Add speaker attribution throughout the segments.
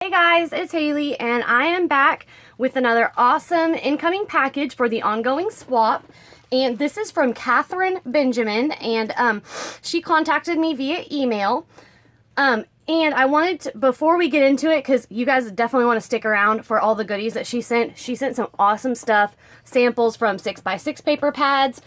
Speaker 1: Hey guys, it's Haley and I am back with another awesome incoming package for the ongoing swap. And this is from Katherine Benjamin, and she contacted me via email. And I wanted to, before we get into it, because you guys definitely want to stick around for all the goodies that she sent. She sent some awesome stuff, samples from 6x6 paper pads,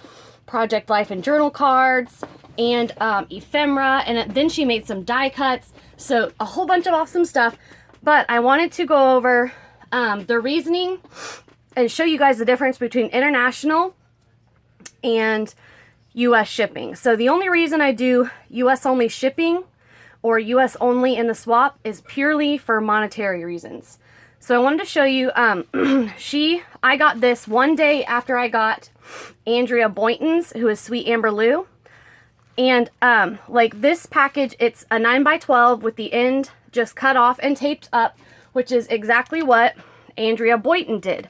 Speaker 1: Project Life and journal cards, and ephemera, and then she made some die cuts. So a whole bunch of awesome stuff. But I wanted to go over the reasoning and show you guys the difference between international and US shipping. So the only reason I do US only shipping or US only in the swap is purely for monetary reasons. So I wanted to show you, I got this one day after I got Andrea Boynton's, who is Sweet Amber Lou. And like this package, it's a 9x12 with the end just cut off and taped up, which is exactly what Andrea Boynton did.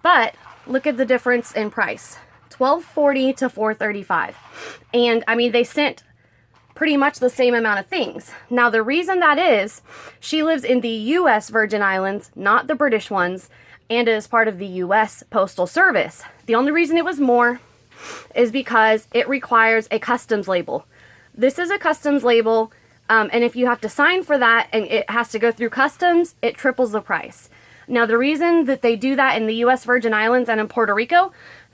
Speaker 1: But look at the difference in price, $12.40 to $4.35. And I mean, they sent pretty much the same amount of things. Now the reason that is, she lives in the US Virgin Islands, not the British ones, and it is part of the US Postal Service. The only reason it was more is because it requires a customs label. This is a customs label, and if you have to sign for that and it has to go through customs, it triples the price. Now the reason that they do that in the US Virgin Islands and in Puerto Rico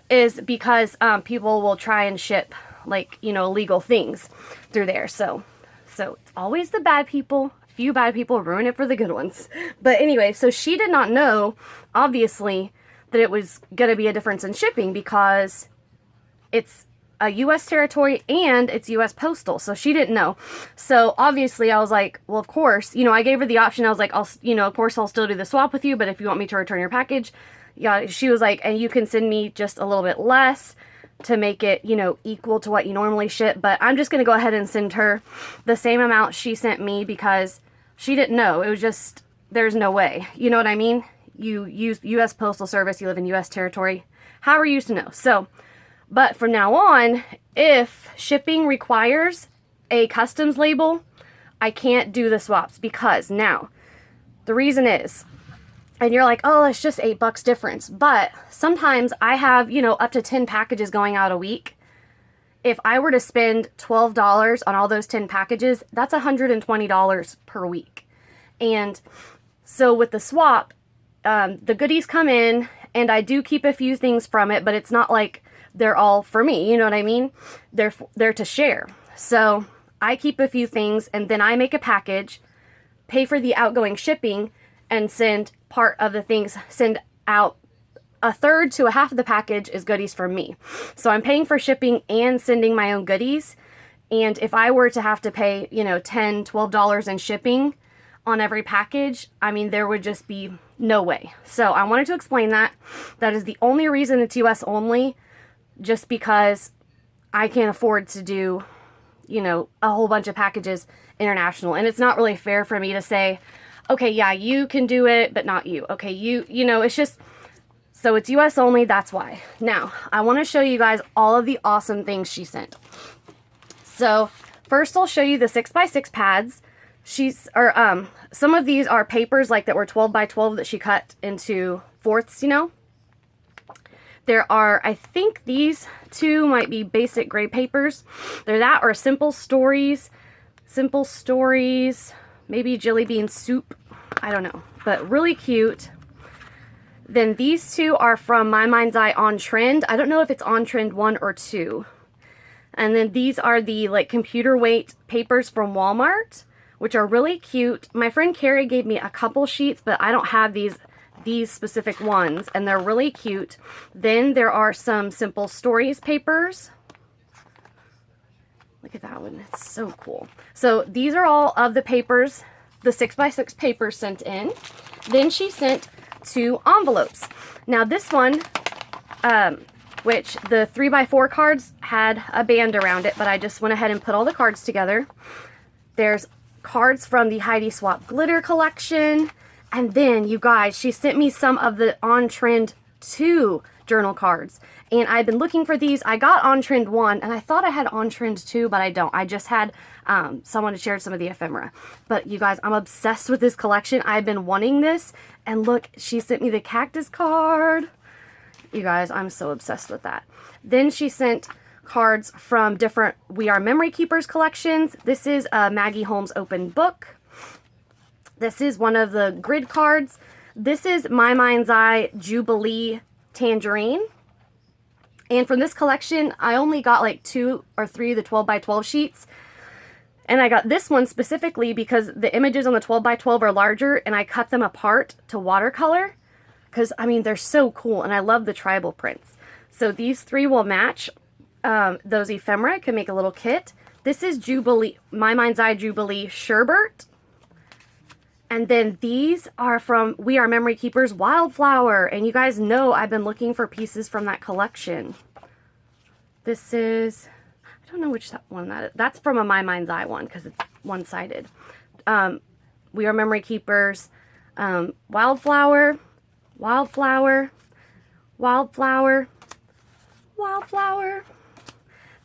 Speaker 1: is because people will try and ship, like, you know, illegal things through there. So it's always the bad people. A few bad people ruin it for the good ones. But anyway, so she did not know, obviously, that it was going to be a difference in shipping because it's a U.S. territory and it's U.S. postal. So she didn't know. So obviously I was like, well, of course, you know, I gave her the option. I was like, of course I'll still do the swap with you, but if you want me to return your package, yeah, she was like, and you can send me just a little bit less to make it, you know, equal to what you normally ship. But I'm just going to go ahead and send her the same amount she sent me because she didn't know. It was just, there's no way. You know what I mean? You use U.S. Postal Service, you live in U.S. territory. How are you used to know? So, but from now on, if shipping requires a customs label, I can't do the swaps because now, the reason is, and you're like, oh, it's just $8 difference. But sometimes I have, you know, up to 10 packages going out a week. If I were to spend $12 on all those 10 packages, that's $120 per week. And so with the swap, the goodies come in and I do keep a few things from it, but it's not like they're all for me. You know what I mean? They're to share. So I keep a few things and then I make a package, pay for the outgoing shipping, and send part of the things, send out a third to a half of the package is goodies from me. So I'm paying for shipping and sending my own goodies. And if I were to have to pay, you know, $10, $12 in shipping on every package, I mean, there would just be no way. So I wanted to explain that. That is the only reason it's US only, just because I can't afford to do, you know, a whole bunch of packages international. And it's not really fair for me to say, okay, yeah, you can do it, but not you. Okay, you know, it's just, so it's US only, that's why. Now, I want to show you guys all of the awesome things she sent. So, first I'll show you the 6x6 pads. Some of these are papers like that were 12x12 that she cut into fourths, you know. There are, I think these two might be basic gray papers. They're that or simple stories, maybe jelly bean soup. I don't know, but really cute. Then these two are from My Mind's Eye On Trend. I don't know if it's On Trend 1 or 2. And then these are the like computer weight papers from Walmart, which are really cute. My friend Carrie gave me a couple sheets, but I don't have these specific ones, and they're really cute. Then there are some simple stories papers. Look at that one, it's so cool. So these are all of the papers, the 6x6 papers sent in. Then she sent 2 envelopes. Now this one, which the 3x4 cards had a band around it, but I just went ahead and put all the cards together. There's cards from the Heidi Swap glitter collection. And then, you guys, she sent me some of the On Trend 2 journal cards. And I've been looking for these. I got On Trend 1, and I thought I had On Trend 2, but I don't. I just had someone to share some of the ephemera. But you guys, I'm obsessed with this collection. I've been wanting this. And look, she sent me the cactus card. You guys, I'm so obsessed with that. Then she sent cards from different We Are Memory Keepers collections. This is a Maggie Holmes open book. This is one of the grid cards. This is My Mind's Eye Jubilee Tangerine. And from this collection, I only got like 2 or 3 of the 12 by 12 sheets. And I got this one specifically because the images on the 12 by 12 are larger, and I cut them apart to watercolor. Because, I mean, they're so cool, and I love the tribal prints. So these 3 will match those ephemera. I can make a little kit. This is Jubilee, My Mind's Eye Jubilee Sherbert. And then these are from We Are Memory Keepers Wildflower. And you guys know I've been looking for pieces from that collection. This is, I don't know which one that is. That's from a My Mind's Eye one because it's one-sided. We Are Memory Keepers Wildflower, Wildflower, Wildflower, Wildflower.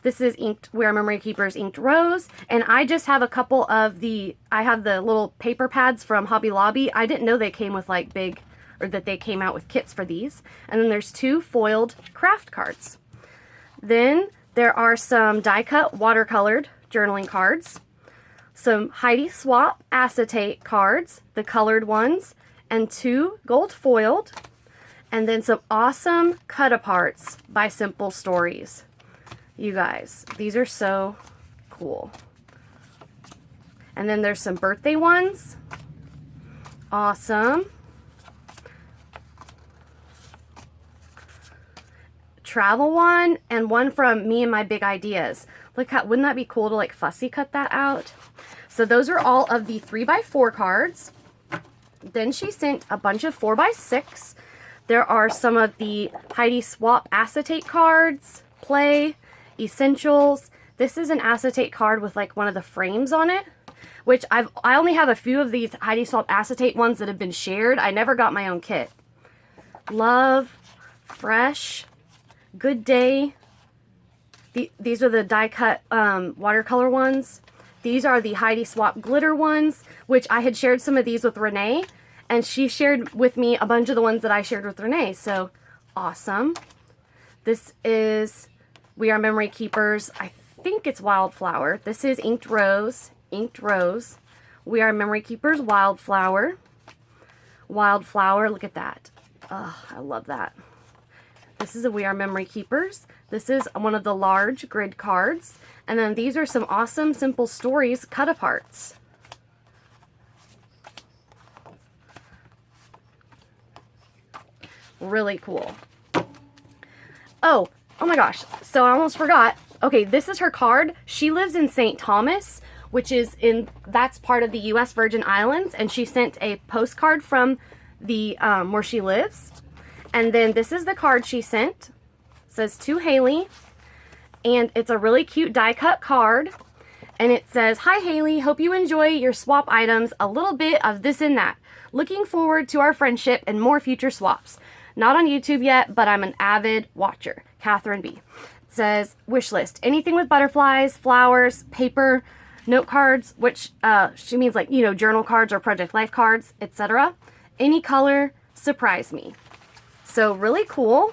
Speaker 1: This is inked We Are Memory Keepers Inked Rose. And I just have a couple of I have the little paper pads from Hobby Lobby. I didn't know they came with like big, or that they came out with kits for these. And then there's 2 foiled craft cards. Then there are some die cut watercolored journaling cards. Some Heidi Swap acetate cards, the colored ones, and 2 gold foiled. And then some awesome cut aparts by Simple Stories. You guys, these are so cool. And then there's some birthday ones. Awesome. Travel one, and one from Me and My Big Ideas. Look how, wouldn't that be cool to like fussy cut that out? So those are all of the 3x4 cards. Then she sent a bunch of 4x6. There are some of the Heidi Swap acetate cards, Play, Essentials. This is an acetate card with like one of the frames on it, which I only have a few of these Heidi Swap acetate ones that have been shared. I never got my own kit. Love, Fresh, Good Day. These are the die cut watercolor ones. These are the Heidi Swap glitter ones, which I had shared some of these with Renee, and she shared with me a bunch of the ones that I shared with Renee. So awesome. This is We Are Memory Keepers. I think it's Wildflower. This is Inked Rose. Inked Rose. We Are Memory Keepers Wildflower. Wildflower. Look at that. Oh, I love that. This is a We Are Memory Keepers. This is one of the large grid cards. And then these are some awesome Simple Stories cut aparts. Really cool. Oh my gosh. So I almost forgot. Okay, this is her card. She lives in St. Thomas, which is that's part of the U.S. Virgin Islands. And she sent a postcard from the, where she lives. And then this is the card she sent. It says, to Haley. And it's a really cute die cut card. And it says, hi Haley, hope you enjoy your swap items, a little bit of this and that. Looking forward to our friendship and more future swaps. Not on YouTube yet, but I'm an avid watcher. Katherine B. It says, wish list. Anything with butterflies, flowers, paper, note cards, which she means like, you know, journal cards or project life cards, etc. Any color, surprise me. So really cool.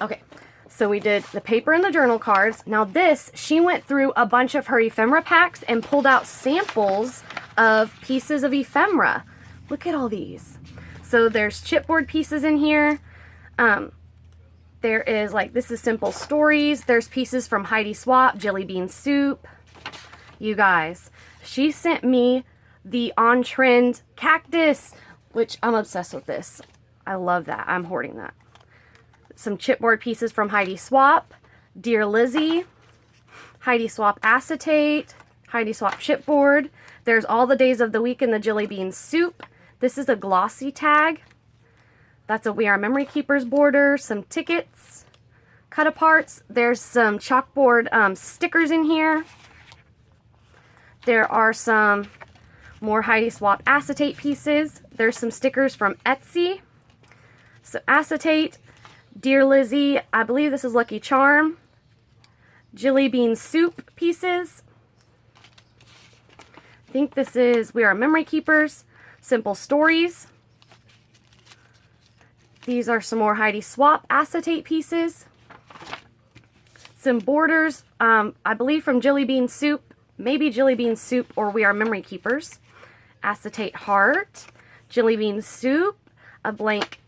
Speaker 1: Okay, so we did the paper and the journal cards. Now this, she went through a bunch of her ephemera packs and pulled out samples of pieces of ephemera. Look at all these. So there's chipboard pieces in here. There is like, this is Simple Stories. There's pieces from Heidi Swap, Jelly Bean Soup. You guys, she sent me the On Trend cactus, which I'm obsessed with this. I love that. I'm hoarding that. Some chipboard pieces from Heidi Swap, Dear Lizzie, Heidi Swap acetate, Heidi Swap chipboard. There's all the days of the week in the Jelly Bean Soup. This is a glossy tag. That's a We Are Memory Keepers border, some tickets, cut aparts. There's some chalkboard stickers in here. There are some more Heidi Swap acetate pieces. There's some stickers from Etsy. So acetate. Dear Lizzie, I believe this is Lucky Charm. Jelly bean soup pieces. I think this is We Are Memory Keepers. Simple Stories. These are some more Heidi Swap acetate pieces. Some borders, I believe from Jelly Bean Soup, maybe Jelly Bean Soup or We Are Memory Keepers. Acetate heart, Jelly Bean Soup, a blank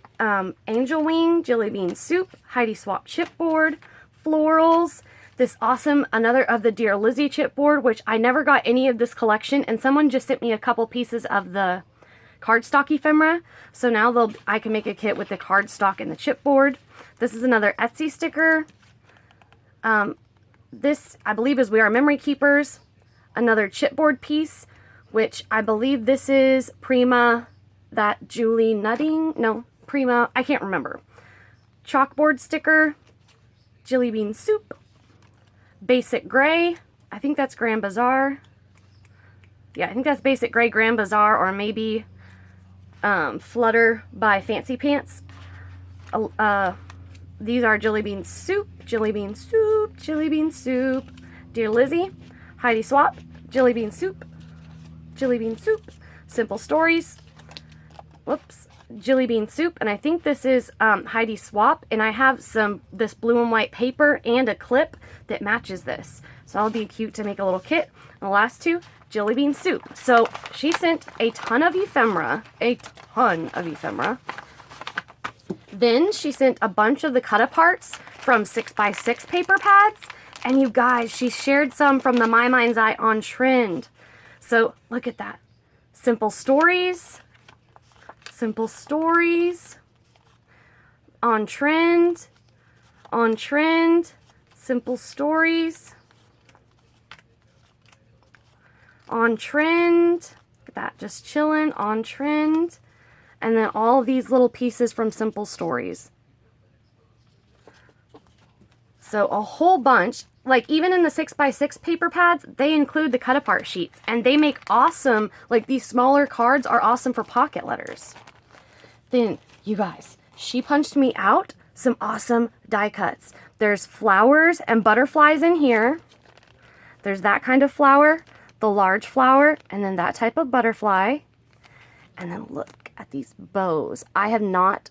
Speaker 1: angel wing, Jelly Bean Soup, Heidi Swap chipboard, florals, this awesome, another of the Dear Lizzie chipboard, which I never got any of this collection, and someone just sent me a couple pieces of the cardstock ephemera, so now I can make a kit with the cardstock and the chipboard. This is another Etsy sticker. This, I believe, is We Are Memory Keepers. Another chipboard piece, which I believe this is Prima, that Julie Nutting, no, Prima, I can't remember. Chalkboard sticker, Jelly Bean Soup, Basic Gray, I think that's Grand Bazaar. Yeah, I think that's Basic Gray, Grand Bazaar, or maybe Flutter by Fancy Pants. These are Jelly Bean Soup, Jelly Bean Soup, Jelly Bean Soup, Dear Lizzie, Heidi Swap, Jelly Bean Soup, Jelly Bean Soup, Simple Stories, whoops, Jelly Bean Soup, and I think this is Heidi Swap, and I have this blue and white paper and a clip that matches this, so that'll be cute to make a little kit. And the last two, Jelly Bean Soup. So she sent a ton of ephemera, Then she sent a bunch of the cut-aparts from 6x6 paper pads. And you guys, she shared some from the My Mind's Eye on Trend. So look at that. Simple Stories. Simple Stories. On Trend. On Trend. Simple Stories. On Trend. Look at that. Just chilling. On Trend. And then all these little pieces from Simple Stories. So a whole bunch, like even in the 6x6 paper pads, they include the cut apart sheets, and they make awesome, like these smaller cards are awesome for pocket letters. Then you guys, she punched me out some awesome die cuts. There's flowers and butterflies in here. There's that kind of flower, the large flower, and then that type of butterfly. And then look at these bows. I have not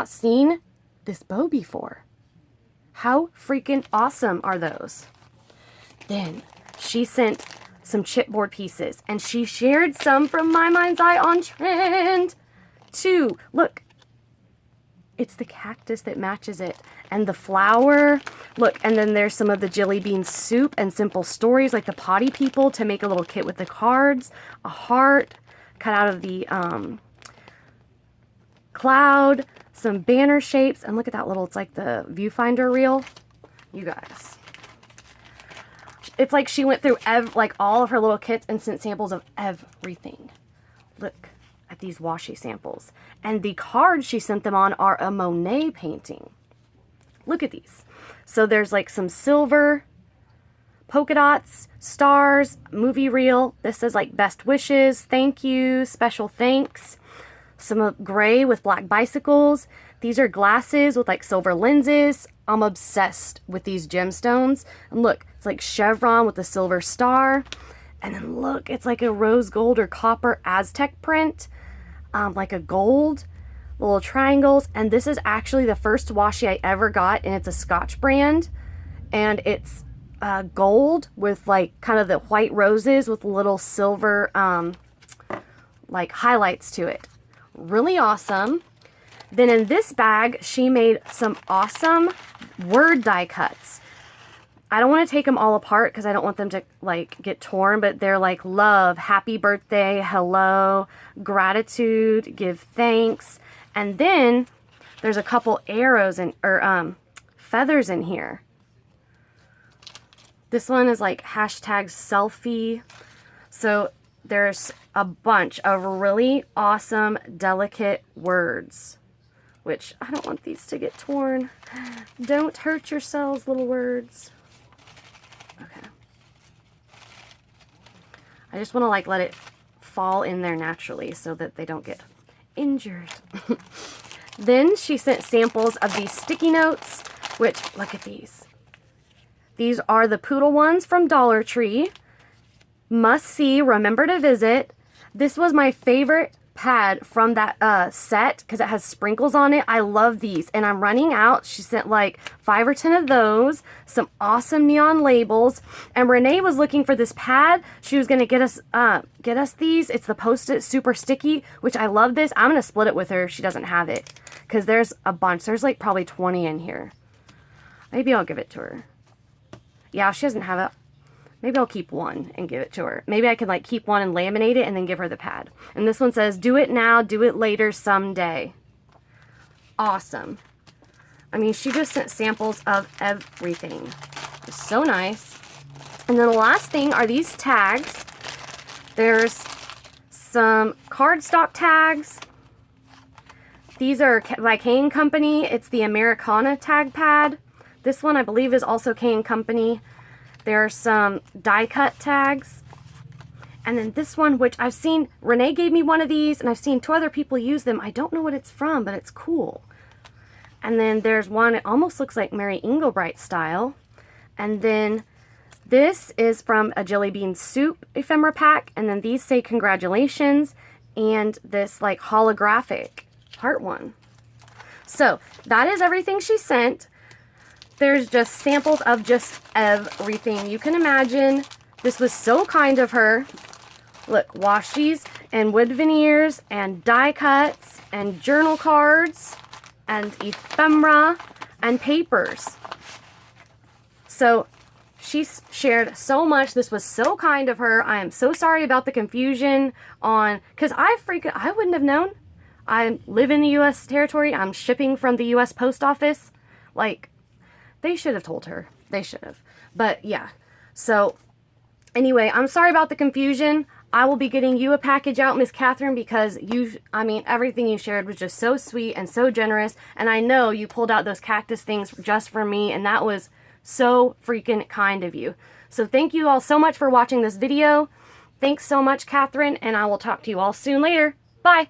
Speaker 1: seen this bow before. How freaking awesome are those? Then she sent some chipboard pieces, and she shared some from My Mind's Eye on Trend too. Look, it's the cactus that matches it, and the flower. Look, and then there's some of the Jelly Bean Soup and Simple Stories, like the potty people, to make a little kit with the cards. A heart cut out of the cloud, some banner shapes, and look at that little, it's like the viewfinder reel. You guys, it's like she went through like all of her little kits and sent samples of everything. Look at these washi samples, and the cards she sent them on are a Monet painting. Look at these. So there's like some silver polka dots, stars, movie reel. This says like best wishes, thank you, special thanks. Some gray with black bicycles. These are glasses with like silver lenses. I'm obsessed with these gemstones. And look, it's like chevron with a silver star. And then look, it's like a rose gold or copper Aztec print. Like a gold, little triangles. And this is actually the first washi I ever got, and it's a Scotch brand. And it's gold with like kind of the white roses with little silver like highlights to it. Really awesome. Then in this bag, she made some awesome word die cuts. I don't want to take them all apart because I don't want them to like get torn, but they're like love, happy birthday, hello, gratitude, give thanks. And then there's a couple arrows or feathers in here. This one is like hashtag selfie. So there's a bunch of really awesome, delicate words, which I don't want these to get torn. Don't hurt yourselves, little words. Okay. I just want to like let it fall in there naturally so that they don't get injured. Then she sent samples of these sticky notes, which, look at these. These are the poodle ones from Dollar Tree. Must see, remember to visit. This was my favorite pad from that set because it has sprinkles on it. I love these, and I'm running out. She sent like 5 or 10 of those, some awesome neon labels, and Renee was looking for this pad. She was gonna get us these. It's the Post-it super sticky, which I love this. I'm gonna split it with her if she doesn't have it because there's a bunch. There's like probably 20 in here. Maybe I'll give it to her. Yeah, if she doesn't have it, maybe I'll keep one and give it to her. Maybe I can like keep one and laminate it and then give her the pad. And this one says, do it now, do it later someday. Awesome. I mean, she just sent samples of everything. It's so nice. And then the last thing are these tags. There's some cardstock tags. These are by K & Company. It's the Americana tag pad. This one I believe is also K & Company. There are some die cut tags. And then this one, which I've seen, Renee gave me one of these and I've seen 2 other people use them. I don't know what it's from, but it's cool. And then there's one, it almost looks like Mary Englebright style. And then this is from a Jelly Bean Soup ephemera pack. And then these say congratulations. And this like holographic heart one. So that is everything she sent. There's just samples of just everything you can imagine. This was so kind of her. Look, washies and wood veneers and die cuts and journal cards and ephemera and papers. So she shared so much. This was so kind of her. I am so sorry about the confusion on, because I wouldn't have known. I live in the U.S. territory. I'm shipping from the U.S. Post Office. Like, they should have told her. They should have. But yeah. So anyway, I'm sorry about the confusion. I will be getting you a package out, Miss Catherine, because everything you shared was just so sweet and so generous. And I know you pulled out those cactus things just for me, and that was so freaking kind of you. So thank you all so much for watching this video. Thanks so much, Catherine, and I will talk to you all soon later. Bye.